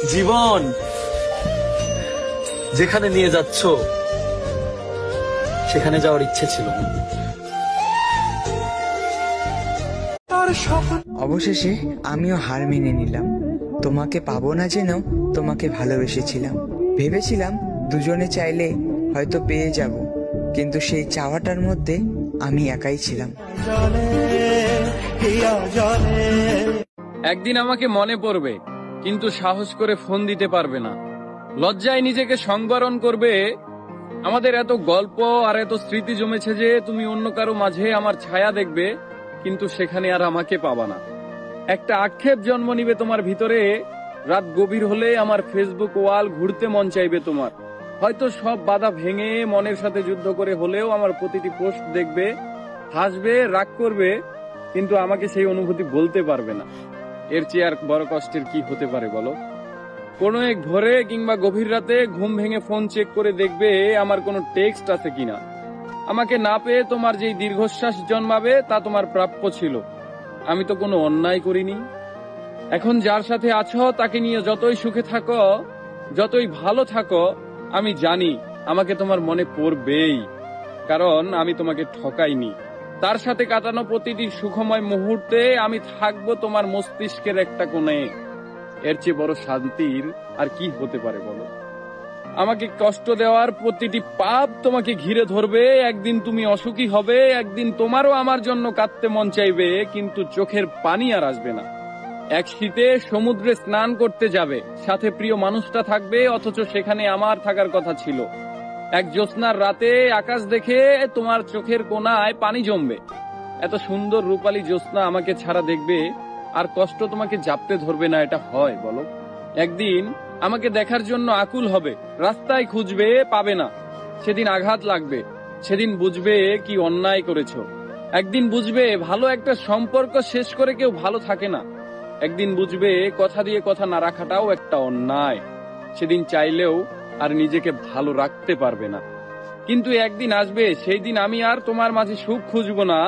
জীবন যেখানে নিয়ে যাচ্ছ সেখানে যাওয়ার ইচ্ছে ছিল না। অবশেষে আমিও হার মেনে নিলাম। তোমাকে পাবো না জেনেও তোমাকে ভালোবেসেছিলাম। ভেবেছিলাম দুজনে চাইলে হয়তো পেয়ে যাব, কিন্তু সেই চাওয়াটার মধ্যে আমি একাই ছিলাম। একদিন আমাকে মনে পড়বে, কিন্তু সাহস করে ফোন দিতে পারবে না। লজ্জায় নিজেকে সংবরণ করবে। আমাদের এত গল্প আর এত স্মৃতি জমেছে যে তুমি অন্য কারো মাঝে আমার ছায়া দেখবে, কিন্তু সেখানে আর আমাকে পাবা না। একটা আক্ষেপ জন্ম নিবে তোমার ভিতরে। রাত গভীর হলে আমার ফেসবুক ওয়াল ঘুরতে মন চাইবে তোমার। হয়তো সব বাধা ভেঙে মনের সাথে যুদ্ধ করে হলেও আমার প্রতিটি পোস্ট দেখবে, হাসবে, রাগ করবে, কিন্তু আমাকে সেই অনুভূতি বলতে পারবে না। এর চেয়ে আর বড় কষ্টের কি হতে পারে বলো? কোনো এক ভোরে কিংবা গভীর রাতে ঘুম ভেঙে ফোন চেক করে দেখবে আমার কোনো টেক্সট আছে কিনা। আমাকে না পেয়ে তোমার যেই দীর্ঘশ্বাস জন্মাবে তা তোমার প্রাপ্য ছিল। আমি তো কোনো অন্যায় করিনি। এখন যার সাথে আছো তাকে নিয়ে যতই সুখে থাকো, যতই ভালো থাকো, আমি জানি আমাকে তোমার মনে পড়বেই, কারণ আমি তোমাকে ঠকাইনি। তার সাথে কাটানো প্রতিটি সুখময় মুহূর্তে আমি থাকবো তোমার মস্তিষ্কের একটা কোণে। এর চেয়ে বড় শান্তির আর কি হতে পারে বলো? আমাকে কষ্ট দেওয়ার প্রতিটি পাপ তোমাকে ঘিরে ধরবে। একদিন তুমি অসুখী হবে, একদিন তোমারও আমার জন্য কাঁদতে মন চাইবে, কিন্তু চোখের পানি আর আসবে না। এক শীতে সমুদ্রে স্নান করতে যাবে, সাথে প্রিয় মানুষটা থাকবে, অথচ সেখানে আমার থাকার কথা ছিল। এক জ্যোৎস্নার রাতে আকাশ দেখে তোমার চোখের কোণায় পানি জমবে। এত সুন্দর রূপালী জ্যোৎস্না আমাকে ছাড়া দেখবে, আর কষ্ট তোমাকে জাপটে ধরবে না। এটা হয় বলো? একদিন আমাকে দেখার জন্য আকুল হবে, রাস্তায় খুঁজবে, পাবে না। সেদিন আঘাত লাগবে, সেদিন বুঝবে কি অন্যায় করেছো। একদিন বুঝবে ভালো একটা সম্পর্ক শেষ করে কেউ ভালো থাকে না। একদিন বুঝবে কথা দিয়ে কথা না রাখাটাও একটা অন্যায়। সেদিন চাইলেও আর নিজেকে ভালো রাখতে পারবে না। কিন্তু একদিন আসবে, সেই দিন আমি আর তোমার মাঝে সুখ খুঁজবো না।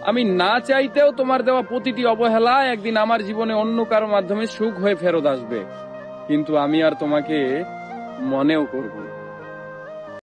আমি না চাইতেও তোমার দেওয়া প্রতিটি অবহেলা একদিন আমার জীবনে অন্য কারো মাধ্যমে সুখ হয়ে ফেরত আসবে, কিন্তু আমি আর তোমাকে মনেও করব না।